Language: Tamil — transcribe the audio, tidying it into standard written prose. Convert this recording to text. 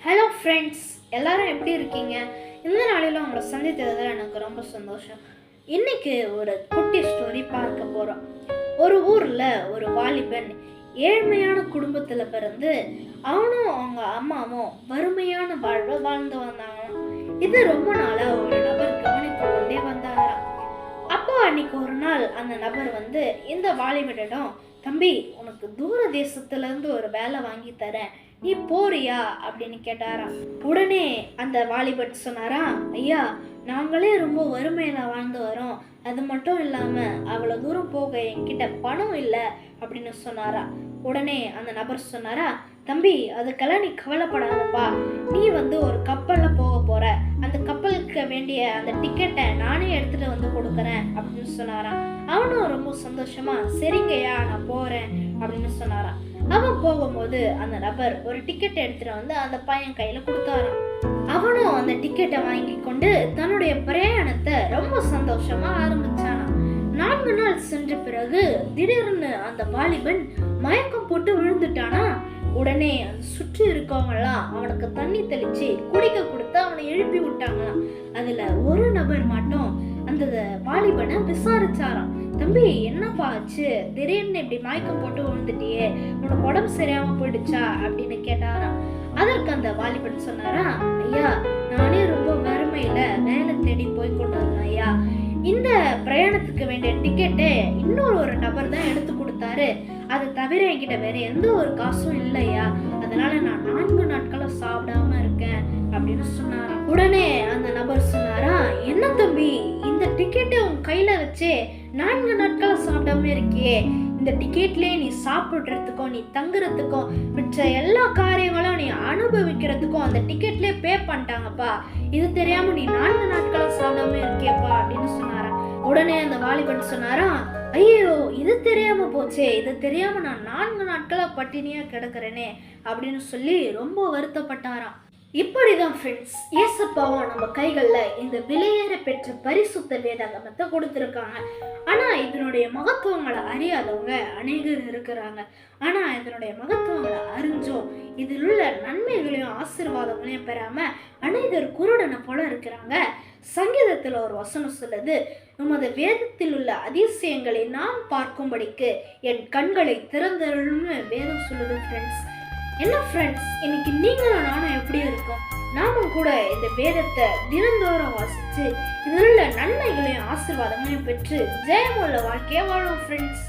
ஹலோ ஃப்ரெண்ட்ஸ், எல்லாரும் எப்படி இருக்கீங்க? இந்த நாளில் உங்களை சந்தித்ததில் எனக்கு ரொம்ப சந்தோஷம். இன்னைக்கு ஒரு குட்டி ஸ்டோரி பார்க்க போகிறோம். ஒரு ஊரில் ஒரு வாலிபன் ஏழ்மையான குடும்பத்தில் பிறந்து அவனும் அவங்க அம்மாவும் வறுமையான வாழ்வை வாழ்ந்து வந்தாங்க. இது ரொம்ப நாளாக ஒரு நபர் கவனித்து கொண்டே வந்தாராம். அப்போ அன்னைக்கு ஒரு நாள் அந்த நபர் வந்து இந்த வாலிபனிடம், தம்பி, உனக்கு தூர தேசத்துல ஒரு வேலை வாங்கி தரேன், நீ போறியா அப்படின்னு கேட்டாராம். உடனே அந்த வாலிபன் சொன்னாராம், ஐயா, நாங்களே ரொம்ப வறுமையில வாழ்ந்து வரோம், அது மட்டும் இல்லாம அவ்வளவு தூரம் போக என்கிட்ட பணம் இல்லை அப்படின்னு சொன்னாரா. உடனே அந்த நபர் சொன்னாரா, தம்பி, அதுக்கெல்லாம் நீ கவலைப்படாதப்பா, நீ ஒரு கப்பல்ல போக போற, அந்த கப்பலுக்கு வேண்டிய அந்த டிக்கெட்டை நானே எடுத்துட்டு வந்து கொடுக்குறேன் அப்படின்னு சொன்னாராம். அவனும் ரொம்ப சந்தோஷமா, சரிங்கய்யா, நான் போறேன் அப்படின்னு சொன்னாராம். அவன் போகும்போது அந்த நபர் ஒரு டிக்கெட் எடுத்துட்டு வந்து அந்த பையன் கையில கொடுத்தாராம். அவனும் அந்த டிக்கெட்டை வாங்கி கொண்டு தன்னுடைய பிரயாணத்தை ரொம்ப சந்தோஷமா ஆரம்பிச்சானாம். 4 நாள் சென்ற பிறகு திடீர்னு அந்த வாலிபன் மயக்கம் போட்டு விழுந்துட்டானா. உடனே அந்த சுற்றி இருக்கவங்க எல்லாம் அவனுக்கு தண்ணி தெளிச்சு குடிக்க கொடுத்து அவனை எழுப்பி விட்டாங்களாம். அதுல ஒரு நபர் மட்டும் அந்த வாலிபனை விசாரிச்சாராம். தம்பி, என்னப்பா ஆச்சு, திடீர்னு இப்படி மயக்கம் போட்டு விழுந்துட்டியே, உனக்கு உடம்பு சரியாம போயிடுச்சா அப்படின்னு கேட்டாராம். அதற்கு அந்த வாலிபன் சொன்னாரா, ஐயா, நானே ரொம்ப வறுமையில வேலை தேடி போய் கொண்டு வந்தேன் ஐயா. இந்த பிரயாணத்துக்கு வேண்டிய டிக்கெட்டை இன்னொரு நபர் தான் எடுத்து கொடுத்தாரு, அது தவிர என்கிட்ட வேற எந்த ஒரு காசும் இல்லையா, அதனால நான் 4 நாட்களா சாப்பிடாம இருக்கேன் அப்படின்னு சொன்னாராம். உடனே அந்த நபர் சொன்னாரா, என்ன தம்பி, இந்த டிக்கெட்டை உன் கையில வச்சே 4 நாட்களா சாப்பிடாம இருக்கியே, இந்த டிக்கெட்லயே நீ சாப்பிடுறதுக்கும் நீ தங்குறதுக்கும் மிச்ச எல்லா காரியங்களும் நீ அனுபவிக்கிறதுக்கும் அந்த டிக்கெட்லயே பே பண்ணிட்டாங்கப்பா, இது தெரியாம நீ 4 நாட்களா சாப்பிடாம இருக்கியப்பா அப்படின்னு சொன்னாரா. உடனே அந்த வாலிபன் சொன்னாரா, ஐயோ, இது தெரியாம போச்சே, இது தெரியாம நான் 4 நாட்களா பட்டினியா கிடக்குறேனே அப்படின்னு சொல்லி ரொம்ப வருத்தப்பட்டாராம். இப்படிதான் ஃப்ரெண்ட்ஸ், ஏசப்பாவும் நம்ம கைகளில் இந்த விலையேற பெற்ற பரிசுத்த வேதாகமத்தை கொடுத்துருக்காங்க. ஆனால் இதனுடைய மகத்துவங்களை அறியாதவங்க அநேகர் இருக்கிறாங்க. ஆனால் இதனுடைய மகத்துவங்களை அறிஞ்சும் இதில் உள்ள நன்மைகளையும் ஆசீர்வாதங்களையும் பெறாம அநேகர் குருடனை போல இருக்கிறாங்க. சங்கீதத்தில் ஒரு வசனம் சொல்லுது, உமது வேதத்தில் உள்ள அதிசயங்களை நான் பார்க்கும்படிக்கு என் கண்களை திறந்தருள்னு வேதம் சொல்லுது. ஃப்ரெண்ட்ஸ், என்ன ஃப்ரெண்ட்ஸ், இன்னைக்கு நீங்களும் நானும் எப்படி இருக்கோம்? நாமும் கூட இந்த வேதத்தை தினந்தோறும் வாசிச்சு இதில் உள்ள நன்மைகளையும் ஆசீர்வாதங்களையும் பெற்று ஜெயமுள்ள வாழ்க்கையை வாழும் ஃப்ரெண்ட்ஸ்.